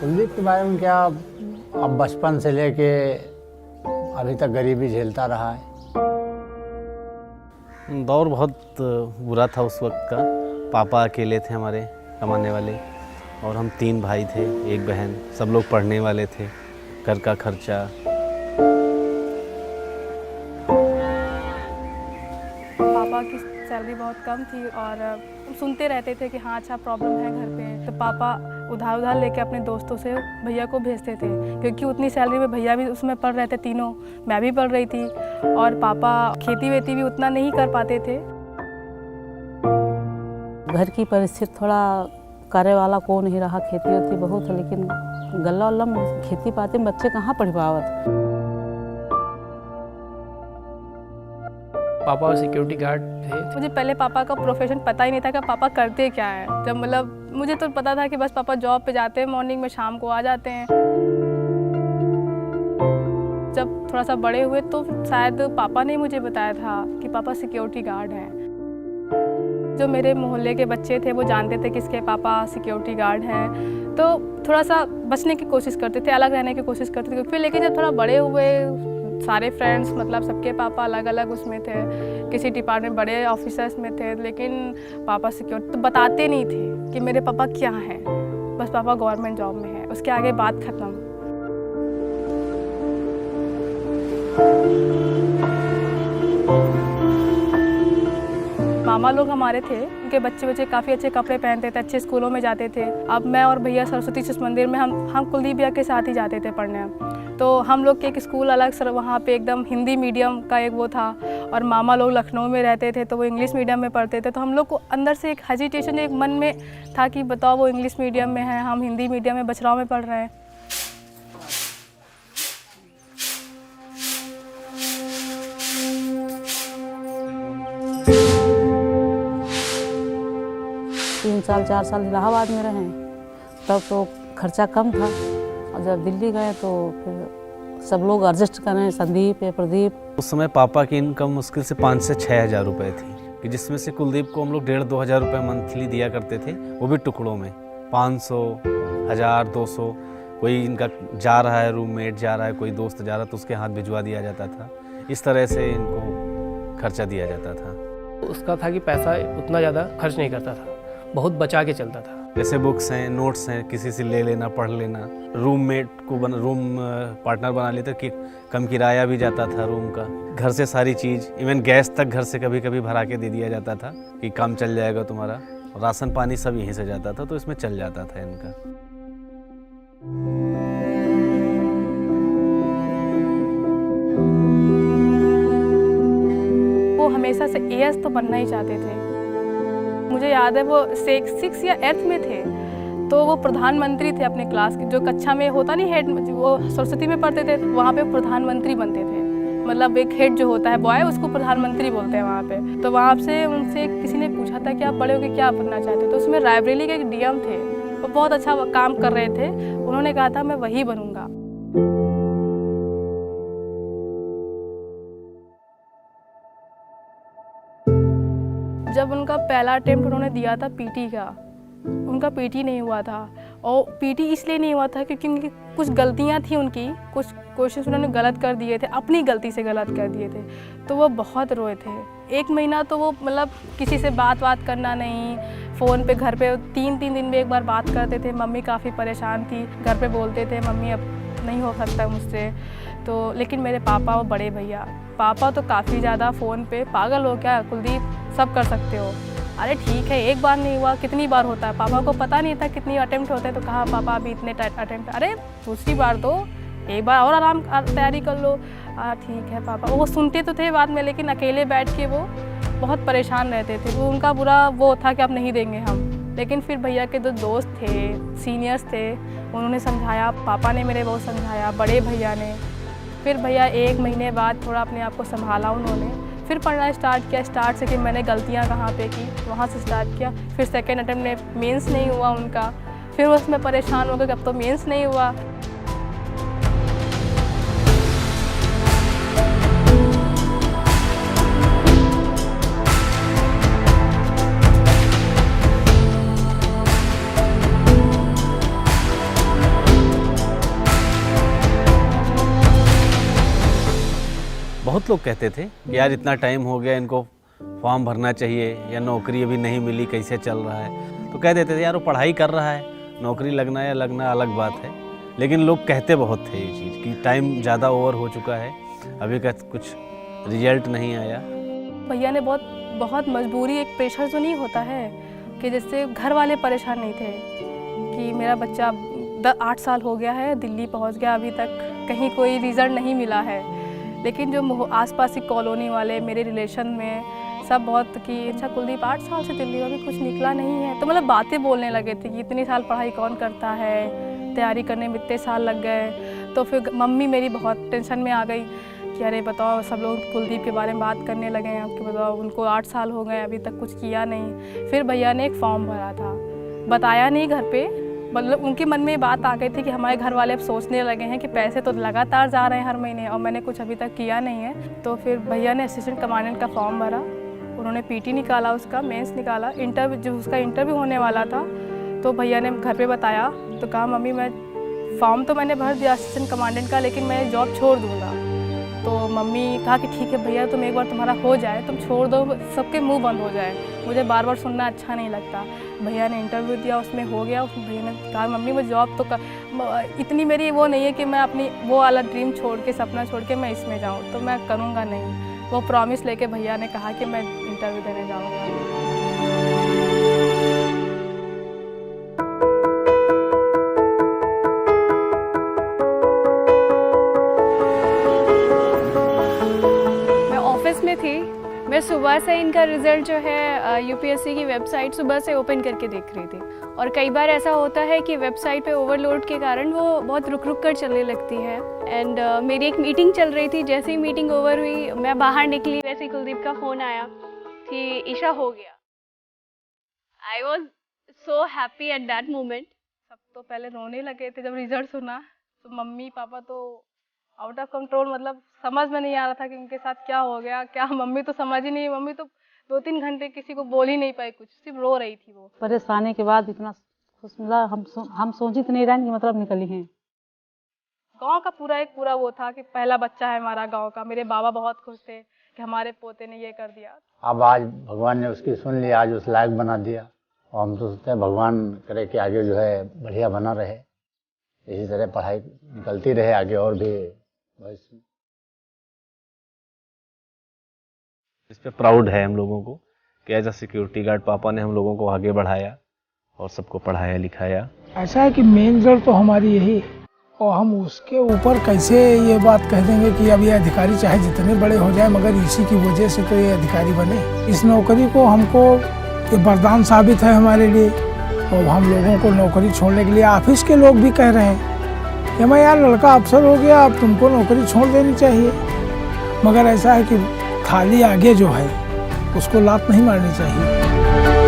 कुलदीप के बारे में क्या, अब बचपन से लेके अभी तक गरीबी झेलता रहा है। दौर बहुत बुरा था उस वक्त का। पापा अकेले थे हमारे कमाने वाले, और हम 3 भाई थे, 1 बहन। सब लोग पढ़ने वाले थे, घर का खर्चा। पापा की सैलरी बहुत कम थी और हम सुनते रहते थे कि हाँ अच्छा प्रॉब्लम है घर पे, तो पापा उधार लेके अपने दोस्तों से भैया को भेजते थे, क्योंकि उतनी सैलरी में भैया भी उसमें पढ़ रहे थे तीनों, मैं भी पढ़ रही थी, और पापा खेती वेती भी उतना नहीं कर पाते थे। घर की परिस्थिति थोड़ा करे वाला को नहीं रहा, खेती होती बहुत है, लेकिन गल्ला उल्ला में खेती पाते में बच्चे कहाँ पढ़ पावत। पापा सिक्योरिटी गार्ड थे। मुझे पहले पापा का प्रोफेशन पता ही नहीं था कि पापा करते क्या है। जब मतलब मुझे तो पता था कि बस पापा जॉब पे जाते हैं मॉर्निंग में, शाम को आ जाते हैं। जब थोड़ा सा बड़े हुए तो शायद पापा ने मुझे बताया था कि पापा सिक्योरिटी गार्ड हैं। जो मेरे मोहल्ले के बच्चे थे वो जानते थे कि इसके पापा सिक्योरिटी गार्ड हैं, तो थोड़ा सा बचने की कोशिश करते थे, अलग रहने की कोशिश करते थे। फिर लेकिन जब थोड़ा बड़े हुए, सारे फ्रेंड्स मतलब सबके पापा अलग अलग उसमें थे, किसी डिपार्टमेंट बड़े ऑफिसर्स में थे, लेकिन पापा सिक्योरिटी तो बताते नहीं थे कि मेरे पापा क्या हैं, बस पापा गवर्नमेंट जॉब में है, उसके आगे बात खत्म। मामा लोग हमारे थे, उनके बच्चे काफ़ी अच्छे कपड़े पहनते थे, अच्छे स्कूलों में जाते थे। अब मैं और भैया सरस्वती शिशु मंदिर में हम कुलदीप भैया के साथ ही जाते थे पढ़ने। तो हम लोग के एक स्कूल अलग सर, वहाँ पे एकदम हिंदी मीडियम का एक वो था, और मामा लोग लखनऊ में रहते थे तो वो इंग्लिश मीडियम में पढ़ते थे। तो हम लोग को अंदर से एक हेजिटेशन, एक मन में था कि बताओ वो इंग्लिश मीडियम में है, हम हिंदी मीडियम में बछराव में पढ़ रहे हैं। तीन साल 4 साल इलाहाबाद में रहे, तब तो खर्चा कम था, और जब दिल्ली गए तो फिर सब लोग एडजस्ट करें, संदीप है, प्रदीप। उस समय पापा की इनकम मुश्किल से 5 से 6 हज़ार रुपये थी, कि जिसमें से कुलदीप को हम लोग 1,500-2 हज़ार रुपये मंथली दिया करते थे, वो भी टुकड़ों में 500, 1000, 200। कोई इनका जा रहा है, रूममेट जा रहा है, कोई दोस्त जा रहा है तो उसके हाथ भिजवा दिया जाता था। इस तरह से इनको खर्चा दिया जाता था। उसका था कि पैसा उतना ज़्यादा खर्च नहीं करता था, बहुत बचा के चलता था। जैसे बुक्स हैं, नोट्स हैं, किसी से ले लेना, पढ़ लेना। रूममेट को रूम पार्टनर बना लेते कि कम किराया भी जाता था रूम का। घर से सारी चीज़, इवन गैस तक घर से कभी कभी भरा के दे दिया जाता था कि काम चल जाएगा तुम्हारा। राशन पानी सब यहीं से जाता था, तो इसमें चल जाता था इनका। वो हमेशा से एएस तो बनना ही चाहते थे। मुझे याद है वो 6 या 8th में थे, तो वो प्रधानमंत्री थे अपने क्लास के। जो कक्षा में होता नहीं हेड, वो सरस्वती में पढ़ते थे, वहाँ पे प्रधानमंत्री बनते थे। मतलब एक हेड जो होता है बॉय, उसको प्रधानमंत्री बोलते हैं वहाँ पे। तो वहाँ से उनसे किसी ने पूछा था कि आप बड़े होकर क्या बनना चाहते हो, तो उसमें रायबरेली के एक डीएम थे, वो बहुत अच्छा काम कर रहे थे। उन्होंने कहा था मैं वही बनूँगा। जब उनका पहला अटेम्प्ट उन्होंने दिया था पीटी का, उनका पीटी नहीं हुआ था। और पीटी इसलिए नहीं हुआ था क्योंकि उनकी कुछ गलतियां थी, उनकी कुछ क्वेश्चन उन्होंने गलत कर दिए थे, अपनी गलती से गलत कर दिए थे। तो वो बहुत रोए थे। 1 महीना तो वो मतलब किसी से बात करना नहीं, फ़ोन पे घर पे 3 दिन में एक बार बात करते थे। मम्मी काफ़ी परेशान थी, घर पे बोलते थे मम्मी अब नहीं हो सकता मुझसे। तो लेकिन मेरे पापा और बड़े भैया, पापा तो काफ़ी ज़्यादा फ़ोन पे, पागल हो क्या कुलदीप, सब कर सकते हो। अरे ठीक है, एक बार नहीं हुआ, कितनी बार होता है। पापा को पता नहीं था कितनी अटेम्प्ट होते हैं, तो कहा पापा अभी इतने अटेम्प्ट, अरे दूसरी बार तो एक बार और आराम तैयारी कर लो। ठीक है पापा। वो सुनते तो थे बाद में, लेकिन अकेले बैठ के वो बहुत परेशान रहते थे। वो उनका बुरा वो था कि अब नहीं देंगे हम। लेकिन फिर भैया के जो दोस्त थे, सीनियर्स थे, उन्होंने समझाया, पापा ने मेरे बहुत समझाया, बड़े भैया ने। फिर भैया 1 महीने बाद थोड़ा अपने आप को संभाला उन्होंने, फिर पढ़ना स्टार्ट किया। स्टार्ट से कि मैंने गलतियां कहाँ पे की, वहाँ से स्टार्ट किया। फिर सेकेंड अटेम्प्ट में मेंस नहीं हुआ उनका, फिर उसमें परेशान हो गए कि अब तो मेंस नहीं हुआ। बहुत लोग कहते थे कि यार इतना टाइम हो गया, इनको फॉर्म भरना चाहिए, या नौकरी अभी नहीं मिली, कैसे चल रहा है। तो कह देते थे यार वो पढ़ाई कर रहा है, नौकरी लगना या लगना अलग बात है। लेकिन लोग कहते बहुत थे ये चीज़ कि टाइम ज़्यादा ओवर हो चुका है, अभी का कुछ रिजल्ट नहीं आया। भैया ने बहुत मजबूरी, एक प्रेशर जो नहीं होता है कि जिससे घर वाले परेशान नहीं थे कि मेरा बच्चा 8 साल हो गया है, दिल्ली पहुंच गया, अभी तक कहीं कोई रिज़ल्ट नहीं मिला है। लेकिन जो आसपास की कॉलोनी वाले, मेरे रिलेशन में सब बहुत कि अच्छा कुलदीप 8 साल से दिल्ली में अभी कुछ निकला नहीं है। तो मतलब बातें बोलने लगे थे कि इतनी साल पढ़ाई कौन करता है, तैयारी करने में इतने साल लग गए। तो फिर मम्मी मेरी बहुत टेंशन में आ गई कि अरे बताओ, सब लोग कुलदीप के बारे में बात करने लगे हैं कि बताओ उनको 8 साल हो गए, अभी तक कुछ किया नहीं। फिर भैया ने एक फॉर्म भरा था, बताया नहीं घर पे, मतलब उनके मन में बात आ गई थी कि हमारे घर वाले अब सोचने लगे हैं कि पैसे तो लगातार जा रहे हैं हर महीने और मैंने कुछ अभी तक किया नहीं है। तो फिर भैया ने असिस्टेंट कमांडेंट का फॉर्म भरा, उन्होंने पीटी निकाला, उसका मेंस निकाला, इंटरव्यू जो उसका इंटरव्यू होने वाला था तो भैया ने घर पे बताया। तो कहा मम्मी मैं फॉर्म तो मैंने भर दिया असिस्टेंट कमांडेंट का, लेकिन मैं जॉब छोड़ दूँगा। तो मम्मी कहा कि ठीक है भैया, तुम एक बार तुम्हारा हो जाए, तुम छोड़ दो, सबके मुंह बंद हो जाए, मुझे बार बार सुनना अच्छा नहीं लगता। भैया ने इंटरव्यू दिया, उसमें हो गया। भैया ने कहा मम्मी मैं जॉब तो इतनी मेरी वो नहीं है कि मैं अपनी वो वाला ड्रीम छोड़ के, सपना छोड़ के मैं इसमें जाऊँ, तो मैं करूँगा नहीं। वो प्रॉमिस लेके भैया ने कहा कि मैं इंटरव्यू देने जाऊँगा। में थी मैं, सुबह से इनका रिज़ल्ट जो है यूपीएससी की वेबसाइट सुबह से ओपन करके देख रही थी। और कई बार ऐसा होता है कि वेबसाइट पे ओवरलोड के कारण वो बहुत रुक रुक कर चलने लगती है। एंड मेरी एक मीटिंग चल रही थी, जैसे ही मीटिंग ओवर हुई मैं बाहर निकली, वैसे ही कुलदीप का फ़ोन आया कि ईशा हो गया। I was so happy at that moment. सब तो पहले रोने लगे थे जब रिज़ल्ट सुना, तो मम्मी पापा तो आउट ऑफ कंट्रोल, मतलब समझ में नहीं आ रहा था कि उनके साथ क्या हो गया, क्या। मम्मी तो समझ ही नहीं, मम्मी तो 2-3 घंटे किसी को बोल ही नहीं पाई, कुछ सिर्फ रो रही थी वो। परेशानी के बाद इतना खुश मिला, हम सोची तो नहीं रहे कि मतलब निकली हैं। गांव का पूरा वो था कि पहला बच्चा है हमारा गांव का। मेरे बाबा बहुत खुश थे कि हमारे पोते ने ये कर दिया। अब आज भगवान ने उसकी सुन लिया, आज उस लायक बना दिया, और हम तो सोचते हैं भगवान करे कि आगे जो है बढ़िया बना रहे, इसी तरह पढ़ाई निकलती रहे आगे और भी भविष्य में। इस पे प्राउड है हम लोगों को कि एज अ सिक्योरिटी गार्ड पापा ने हम लोगों को आगे बढ़ाया और सबको पढ़ाया लिखाया। ऐसा है कि मेन जड़ तो हमारी यही, और हम उसके ऊपर कैसे ये बात कह देंगे कि अब ये अधिकारी चाहे जितने बड़े हो जाए, मगर इसी की वजह से तो ये अधिकारी बने। इस नौकरी को हमको ये वरदान साबित है हमारे लिए, और हम लोगों को नौकरी छोड़ने के लिए ऑफिस के लोग भी कह रहे हैं कि मैं यार लड़का अफसर हो गया, अब तुमको नौकरी छोड़ देनी चाहिए। मगर ऐसा है कि खाली आगे जो है उसको लात नहीं मारनी चाहिए।